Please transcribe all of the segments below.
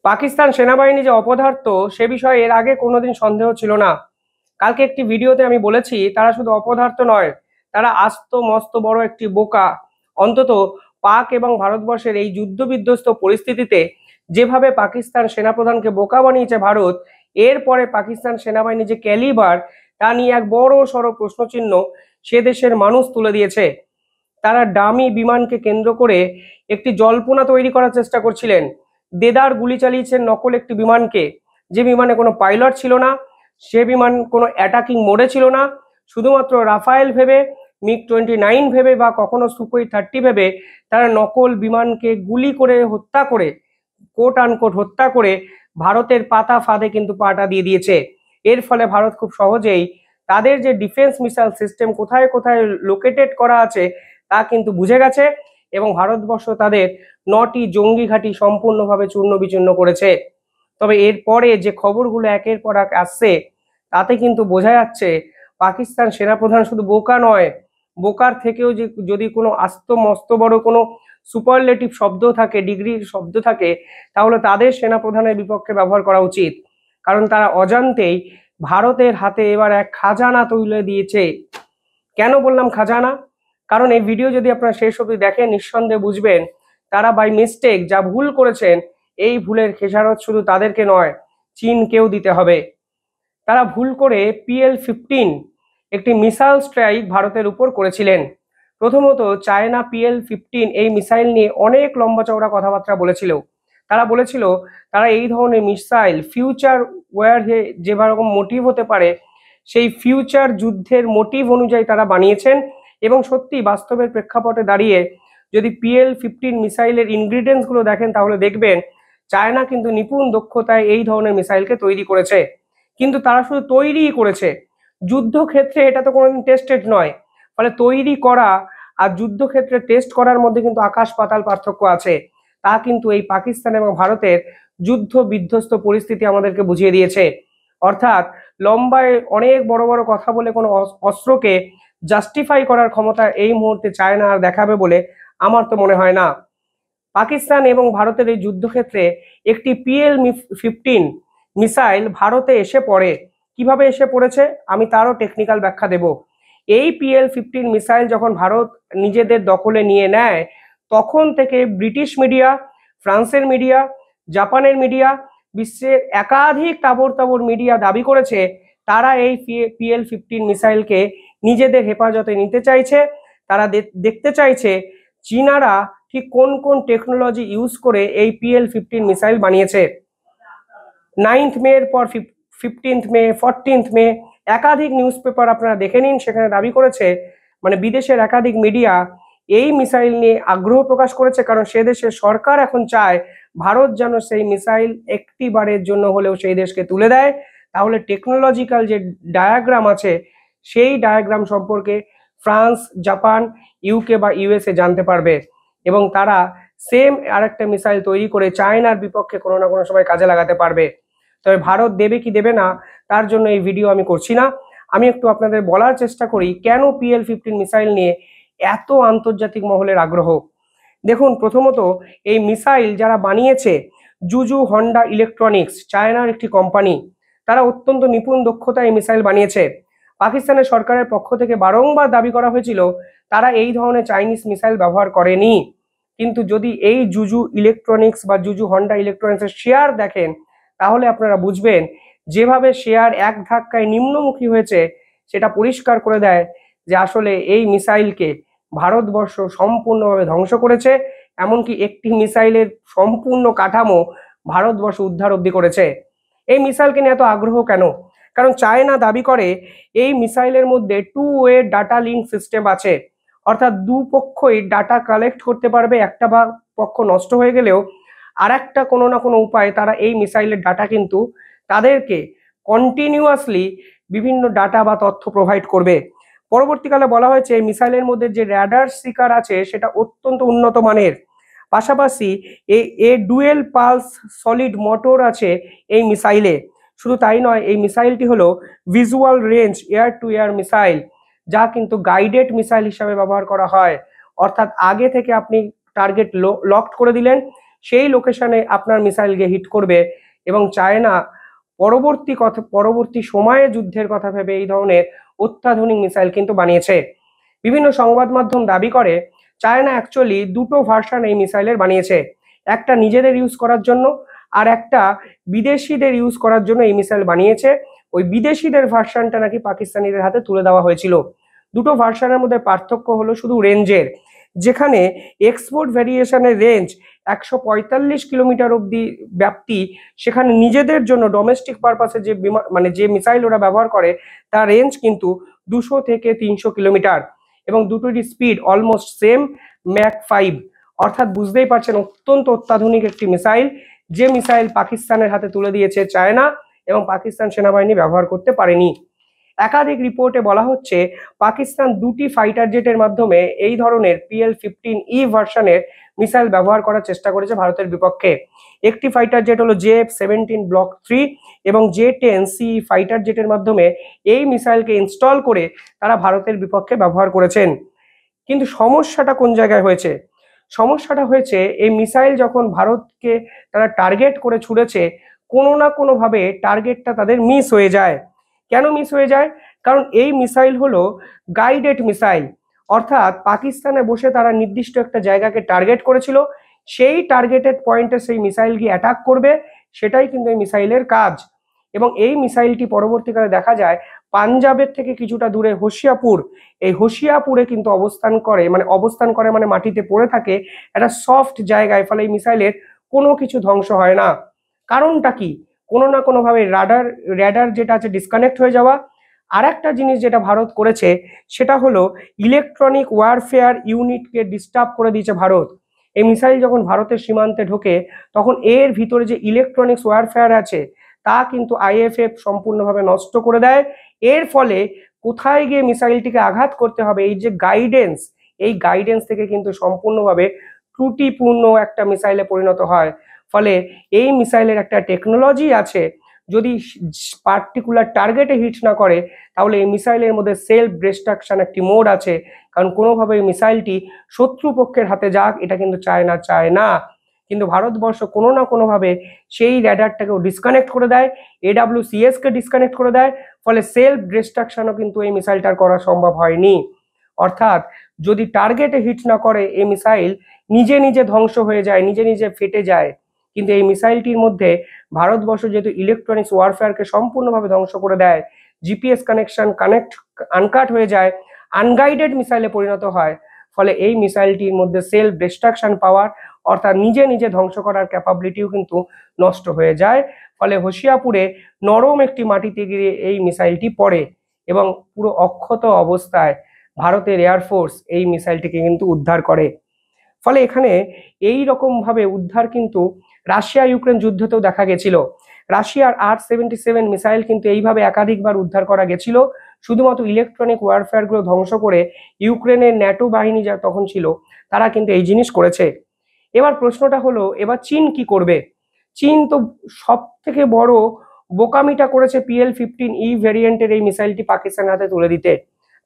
পাকিস্তান সেনাবাহিনী যে অপদার্থ সে বিষয়ে এর আগে কোনোদিন সন্দেহ ছিল না। কালকে একটি ভিডিওতে আমি বলেছি তারা শুধু অপদার্থ নয়, তারা আস্ত মস্ত বড় একটি বোকা। অন্তত পাক এবং ভারতবর্ষের এই যুদ্ধ বিধ্বস্ত পরিস্থিতিতে যেভাবে পাকিস্তান সেনাপ্রধানকে বোকা বানিয়েছে ভারত, এরপরে পাকিস্তান সেনাবাহিনী যে ক্যালিবার তা নিয়ে এক বড় সড় প্রশ্নচিহ্ন সে দেশের মানুষ তুলে দিয়েছে। তারা ডামি বিমানকে কেন্দ্র করে একটি জল্পনা তৈরি করার চেষ্টা করছিলেন। দেদার গুলি চালিয়েছেন নকল একটি বিমানকে, যে বিমানে কোনো পাইলট ছিল না, সে বিমান কোনো অ্যাটাকিং মোডে ছিল না। শুধুমাত্র রাফায়েল ভেবে, MiG-29 ভেবে বা কখনো সুখোই 30 ভেবে তারা নকল বিমানকে গুলি করে হত্যা করে, কোট আনকোট হত্যা করে ভারতের পাতা ফাঁদে কিন্তু পাটা দিয়ে দিয়েছে। এর ফলে ভারত খুব সহজেই তাদের যে ডিফেন্স মিসাইল সিস্টেম কোথায় কোথায় লোকেটেড করা আছে তা কিন্তু বুঝে গেছে, এবং ভারতবর্ষ তাদের 9টি জঙ্গি ঘাঁটি সম্পূর্ণভাবে চূর্ণ বিচূর্ণ করেছে। তবে এরপরে যে খবরগুলো একের পর এক আসছে তাতে কিন্তু বোঝা যাচ্ছে পাকিস্তান সেনাপ্রধান শুধু বোকা নয়, বোকার থেকেও যে যদি কোনো আস্ত মস্ত বড় কোনো সুপারলেটিভ শব্দ থাকে, ডিগ্রির শব্দ থাকে, তাহলে তাদের সেনাপ্রধানের বিপক্ষে ব্যবহার করা উচিত। কারণ তারা অজান্তেই ভারতের হাতে এবার এক খাজানা তুলে দিয়েছে। কেন বললাম খাজানা? কারণ এই ভিডিও যদি আপনারা শেষ অবধি দেখেন নিঃসন্দেহে বুঝবেন তারা বাই মিস্টেক যা ভুল করেছেন, এই ভুলের খেসারত শুধু তাদেরকে নয়, চীনকেও দিতে হবে। তারা ভুল করে PL-15 একটি মিসাইল স্ট্রাইক ভারতের উপর করেছিলেন। প্রথমত চায়না PL-15 এই মিসাইল নিয়ে অনেক লম্বা চওড়া কথাবার্তা বলেছিল। তারা বলেছিল তারা এই ধরনের মিসাইল ফিউচার ওয়ার যেরকম মোটিভ হতে পারে সেই ফিউচার যুদ্ধের মোটিভ অনুযায়ী তারা বানিয়েছেন, এবং সত্যি বাস্তবের প্রেক্ষাপটে দাঁড়িয়ে যদি PL-15 মিসাইলের ইনগ্রিডিয়েন্টসগুলো দেখেন তাহলে দেখবেন চায়না কিন্তু নিপুণ দক্ষতায় এই ধরনের মিসাইলকে তৈরি করেছে। কিন্তু তারা শুধু তৈরিই করেছে, যুদ্ধক্ষেত্রে এটা তো কোনোদিন টেস্টেড নয়। ফলে তৈরি করা আর যুদ্ধক্ষেত্রে টেস্ট করার মধ্যে কিন্তু আকাশ পাতাল পার্থক্য আছে। তা কিন্তু এই পাকিস্তান এবং ভারতের যুদ্ধ বিধ্বস্ত পরিস্থিতি আমাদেরকে বুঝিয়ে দিয়েছে। অর্থাৎ লম্বায় অনেক বড় বড় কথা বলে কোনো অস্ত্রকে জাস্টিফাই করার ক্ষমতা এই মুহূর্তে চায়না আর দেখাবে বলে আমার তো মনে হয় না। পাকিস্তান এবং ভারতের এই যুদ্ধক্ষেত্রে একটি PL-15 মিসাইল ভারতে এসে পড়ে। কিভাবে এসে পড়েছে আমি তারও টেকনিক্যাল ব্যাখ্যা দেব। এই PL-15 মিসাইল যখন ভারত নিজেদের দখলে নিয়ে নেয় তখন থেকে ব্রিটিশ মিডিয়া, ফ্রান্সের মিডিয়া, জাপানের মিডিয়া, বিশ্বের একাধিক তাবড় তাবড় মিডিয়া দাবি করেছে তারা এই PL-15 মিসাইলকে নিজেদের হেফাজতে নিতে চাইছে। তারা দেখতে চাইছে চীনারা ঠিক কোন কোন টেকনোলজি ইউজ করে এই PL-15 মিসাইল বানিয়েছে। 9th মের পর 15th মে, 14th মে একাধিক নিউজ পেপার আপনারা দেখে নিন, সেখানে দাবি করেছে, মানে বিদেশের একাধিক মিডিয়া এই মিসাইল নিয়ে আগ্রহ প্রকাশ করেছে, কারণ সে দেশের সরকার এখন চায় ভারত যেন সেই মিসাইল একটি বারের জন্য হলেও সেই দেশকে তুলে দেয়। তাহলে টেকনোলজিক্যাল যে ডায়াগ্রাম আছে সেই ডায়াগ্রাম সম্পর্কে ফ্রান্স, জাপান, UK বা USA জানতে পারবে, এবং তারা সেম আরেকটা মিসাইল তৈরি করে চায়নার বিপক্ষে কোনো না কোনো সময় কাজে লাগাতে পারবে। তবে ভারত দেবে কি দেবে না তার জন্য এই ভিডিও আমি করছি না। আমি একটু আপনাদের বলার চেষ্টা করি কেন PL-15 মিসাইল নিয়ে এত আন্তর্জাতিক মহলের আগ্রহ। দেখুন, প্রথমত এই মিসাইল যারা বানিয়েছে জুজু হন্ডা ইলেকট্রনিক্স, চায়নার একটি কোম্পানি, তারা অত্যন্ত নিপুণ দক্ষতায় এই মিসাইল বানিয়েছে। পাকিস্তানের সরকারের পক্ষ থেকে বারংবার দাবি করা হয়েছিল তারা এই ধরনের চাইনিজ মিসাইল ব্যবহার করেনি। কিন্তু যদি এই জুজু ইলেকট্রনিক্স বা জুজু হন্ডা ইলেকট্রনিক্সের শেয়ার দেখেন তাহলে আপনারা বুঝবেন যেভাবে শেয়ার এক ধাক্কায় নিম্নমুখী হয়েছে সেটা পরিষ্কার করে দেয় যে আসলে এই মিসাইলকে ভারতবর্ষ সম্পূর্ণভাবে ধ্বংস করেছে। এমনকি একটি মিসাইলের সম্পূর্ণ কাঠামো ভারতবর্ষ উদ্ধার অব্দি করেছে। এই মিসাইলকে নিয়ে এত আগ্রহ কেন? কারণ চায়না দাবি করে এই মিসাইলের মধ্যে 2 ওয়ে ডাটা লিঙ্ক সিস্টেম আছে, অর্থাৎ দুপক্ষই ডাটা কালেক্ট করতে পারবে। একটা বা পক্ষ নষ্ট হয়ে গেলেও আর একটা কোনো না কোনো উপায়ে তারা এই মিসাইলের ডাটা কিন্তু তাদেরকে কন্টিনিউয়াসলি বিভিন্ন ডাটা বা তথ্য প্রোভাইড করবে। পরবর্তীকালে বলা হয়েছে এই মিসাইলের মধ্যে যে র্যাডার সিকার আছে সেটা অত্যন্ত উন্নত মানের। পাশাপাশি এই ডুয়েল পালস সলিড মোটর আছে এই মিসাইলে। শুধু তাই নয়, এই মিসাইলটি হলো visual range air two air missile, যা কিন্তু গাইডেড মিসাইল হিসাবে ব্যবহার করা হয়। অর্থাৎ আগে থেকে আপনি টার্গেট লকড করে দিলেন, সেই লোকেশনে আপনার মিসাইল গিয়ে হিট করবে। এবং চায়না পরবর্তী সময়ে যুদ্ধের কথা ভেবে এই ধরনের অত্যাধুনিক মিসাইল কিন্তু বানিয়েছে। বিভিন্ন সংবাদ মাধ্যম দাবি করে চায়না অ্যাকচুয়ালি দুটো ভার্সন এই মিসাইলের বানিয়েছে, একটা নিজেদের ইউজ করার জন্য আর একটা বিদেশিদের ইউজ করার জন্য এই মিসাইল বানিয়েছে। ওই বিদেশিদের ভার্সনটা নাকি পাকিস্তানিদের হাতে তুলে দেওয়া হয়েছিল। দুটো ভার্সনের মধ্যে পার্থক্য হলো শুধু রেঞ্জের, যেখানে এক্সপোর্ট ভ্যারিয়েশনের রেঞ্জ 145 কিলোমিটার অব্দি ব্যাপ্তি, সেখানে নিজেদের জন্য ডোমেস্টিক পারপাসে যে মিসাইল ওরা ব্যবহার করে তার রেঞ্জ কিন্তু 200 থেকে 300 কিলোমিটার, এবং দুটোরই স্পিড অলমোস্ট সেম, ম্যাক 5। অর্থাৎ বুঝতেই পারছেন অত্যন্ত অত্যাধুনিক একটি মিসাইল, যে মিসাইল পাকিস্তানের হাতে তুলে দিয়েছে চায়না এবং পাকিস্তান সেনাবাহিনী ব্যবহার করতে পারেনি। একাধিক রিপোর্টে বলা হচ্ছে পাকিস্তান দুটি ফাইটার জেটের মাধ্যমে এই ধরনের PL-15E ভার্সনের মিসাইল ব্যবহার করার চেষ্টা করেছে ভারতের বিপক্ষে। একটি ফাইটার জেট হলো JF-17 ব্লক 3 এবং J-10C ফাইটার জেটের মাধ্যমে এই মিসাইলকে ইনস্টল করে তারা ভারতের বিপক্ষে ব্যবহার করেছেন। কিন্তু সমস্যাটা কোন জায়গায় হয়েছে? সমস্যাটা হয়েছে এই মিসাইল যখন ভারতকে তারা টার্গেট করে ছুড়েছে, কোনো না কোনোভাবে টার্গেটটা তাদের মিস হয়ে যায়। কেন মিস হয়ে যায়? কারণ এই মিসাইল হলো গাইডেড মিসাইল, অর্থাৎ পাকিস্তানে বসে তারা নির্দিষ্ট একটা জায়গাকে টার্গেট করেছিল, সেই টার্গেটেড পয়েন্টে সেই মিসাইল গিয়ে অ্যাটাক করবে, সেটাই কিন্তু এই মিসাইলের কাজ। এবং এই মিসাইলটি পরবর্তীকালে দেখা যায় পাঞ্জাবের থেকে কিছুটা দূরে হোশিয়ারপুর, এই হোশিয়ারপুরে কিন্তু অবস্থান করে মানে মাটিতে পড়ে থাকে একটা সফট জায়গায়, ফলে এই মিসাইলের কোনো কিছু ধ্বংস হয় না। কারণটা কি? কোনো না কোনোভাবে র্যাডার যেটা আছে ডিসকানেক্ট হয়ে যাওয়া। আর একটা জিনিস যেটা ভারত করেছে সেটা হলো ইলেকট্রনিক ওয়ারফেয়ার ইউনিটকে ডিস্টার্ব করে দিয়েছে ভারত। এই মিসাইল যখন ভারতের সীমান্তে ঢোকে তখন এর ভিতরে যে ইলেকট্রনিক্স ওয়ারফেয়ার আছে তা কিন্তু IFF সম্পূর্ণভাবে নষ্ট করে দেয়। এর ফলে কোথায় গিয়ে মিসাইলটিকে আঘাত করতে হবে এই যে গাইডেন্স, এই গাইডেন্স থেকে কিন্তু সম্পূর্ণভাবে ত্রুটিপূর্ণ একটা মিসাইলে পরিণত হয়। ফলে এই মিসাইলের একটা টেকনোলজি আছে, যদি পার্টিকুলার টার্গেটে হিট না করে তাহলে এই মিসাইলের মধ্যে সেলফ ডিস্ট্রাকশন একটি মোড আছে, কারণ কোনোভাবে মিসাইলটি শত্রুপক্ষের হাতে যাক এটা কিন্তু চায় না। কিন্তু ভারতবর্ষ কোনো না কোনোভাবে সেই র্যাডারটাকেও ডিসকানেক্ট করে দেয়, AWCS কে ডিসকানেক্ট করে দেয়, ফলে সেলফ ডিস্ট্রাকশনও কিন্তু এই মিসাইলটার করা সম্ভব হয়নি। অর্থাৎ যদি টার্গেটে হিট না করে এই মিসাইল নিজে নিজে ধ্বংস হয়ে যায়, নিজে নিজে ফেটে যায়। কিন্তু এই মিসাইলটির মধ্যে ভারতবর্ষ যেহেতু ইলেকট্রনিক্স ওয়ারফেয়ারকে সম্পূর্ণভাবে ধ্বংস করে দেয়, GPS কানেকশন আনকাট হয়ে যায়, আনগাইডেড মিসাইলে পরিণত হয়, ফলে এই মিসাইলটির মধ্যে সেলফ ডিস্ট্রাকশন পাওয়ার অর্থাৎ নিজে নিজে ধ্বংস করার ক্যাপাবিলিটিও কিন্তু নষ্ট হয়ে যায়। ফলে হোশিয়ারপুরে নরম একটি মাটিতে গিয়ে এই মিসাইলটি পড়ে এবং পুরো অক্ষত অবস্থায় ভারতের এয়ারফোর্স এই মিসাইলটিকে কিন্তু উদ্ধার করে। ফলে এখানে এই রকম ভাবে উদ্ধার কিন্তু রাশিয়া ইউক্রেন যুদ্ধতেও দেখা গেছিল। রাশিয়ার R-77 মিসাইল কিন্তু এইভাবে একাধিকবার উদ্ধার করা গেছিল, শুধুমাত্র ইলেকট্রনিক ওয়ারফেয়ার গুলো ধ্বংস করে ইউক্রেনের ন্যাটো বাহিনী যা তখন ছিল তারা কিন্তু এই জিনিস করেছে। এবার প্রশ্নটা হলো এবার চীন কি করবে? চীন তো সব থেকে বড় বোকামিটা করেছে PL-15E ভ্যারিয়েন্টের এই মিসাইলটি পাকিস্তানের হাতে তুলে দিতে।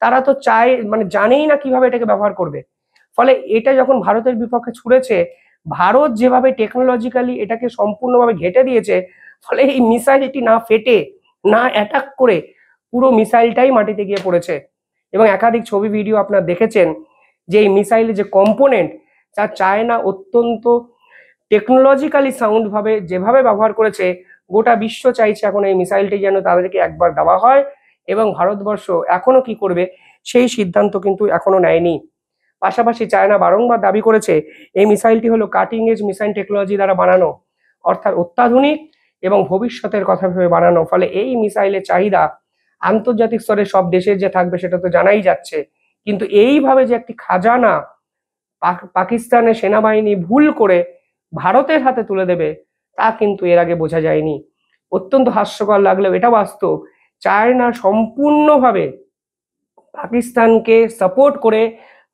তারা তো জানেই না কিভাবে এটাকে ব্যবহার করবে। ফলে এটা যখন ভারতের বিপক্ষে ছুড়েছে, ভারত যেভাবে টেকনোলজিক্যালি এটাকে সম্পূর্ণভাবে ঘেঁটে দিয়েছে, ফলে এই মিসাইলটি না ফেটে না অ্যাটাক করে পুরো মিসাইলটাই মাটিতে গিয়ে পড়েছে। এবং একাধিক ছবি ভিডিও আপনারা দেখেছেন যে এই মিসাইলের যে কম্পোনেন্ট তা চায়না অত্যন্ত টেকনোলজিক্যালি সাউন্ড ভাবে যেভাবে ব্যবহার করেছে, গোটা বিশ্ব চাইছে এখন এই মিসাইলটি যেন তাদেরকে একবার দেওয়া হয়। এবং ভারতবর্ষ এখনো কি করবে সেই সিদ্ধান্ত কিন্তু এখনো নেয়নি। পাশাপাশি চায়না বারংবার দাবি করেছে এই মিসাইলটি হলো কাটিং এজ মিসাইল টেকনোলজি দ্বারা বানানো, অর্থাৎ অত্যাধুনিক এবং ভবিষ্যতের কথা ভেবে বানানো। ফলে এই মিসাইলের চাহিদা আন্তর্জাতিক স্তরে সব দেশের যে থাকবে সেটা তো জানাই যাচ্ছে, কিন্তু এইভাবে যে একটি খাজানা পাকিস্তানের সেনাবাহিনী ভুল করে ভারতের হাতে তুলে দেবে তা কিন্তু এর আগে বোঝা যায়নি। অত্যন্ত হাস্যকর লাগলেও এটা বাস্তব, চায়না সম্পূর্ণভাবে পাকিস্তানকে সাপোর্ট করে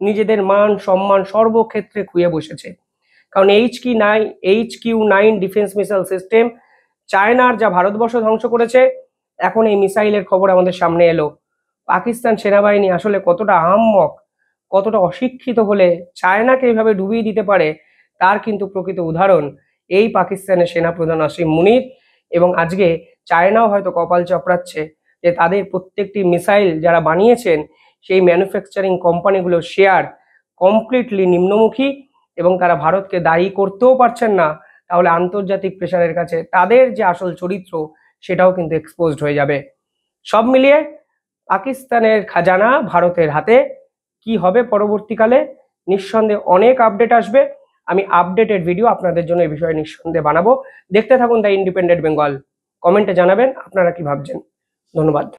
নিজেদের মান সম্মান সর্বক্ষেত্রে খুঁয়ে বসেছে। কারণ HQ-9 ডিফেন্স মিসাইল সিস্টেম চায়নার যা ভারতবর্ষ ধ্বংস করেছে, এখন এই মিসাইলের খবর আমাদের সামনে এলো। পাকিস্তান সেনাবাহিনী আসলে কতটা আহাম্মক, কতটা অশিক্ষিত হলে চায়নাকে এইভাবে ডুবিয়ে দিতে পারে তার কিন্তু প্রকৃত উদাহরণ এই পাকিস্তানের সেনাপ্রধান আসিম মুনির। এবং আজকে চায়নাও হয়তো কপাল চপড়াচ্ছে যে তাদের প্রত্যেকটি মিসাইল যারা বানিয়েছেন সেই ম্যানুফ্যাকচারিং কোম্পানিগুলোর শেয়ার কমপ্লিটলি নিম্নমুখী, এবং তারা ভারতকে দায়ী করতেও পারছেন না। তাহলে আন্তর্জাতিক প্রেশারের কাছে তাদের যে আসল চরিত্র সেটাও কিন্তু এক্সপোজড হয়ে যাবে। সব মিলিয়ে পাকিস্তানের খাজানা ভারতের হাতে। কি হবে পরবর্তীকালে, নিঃসন্দেহে অনেক আপডেট আসবে। আমি আপডেটেড ভিডিও আপনাদের জন্য এই বিষয়ে নিঃসন্দেহে বানাবো। দেখতে থাকুন দ্য ইন্ডিপেন্ডেন্ট বেঙ্গল। কমেন্টে জানাবেন আপনারা কি ভাবছেন। ধন্যবাদ।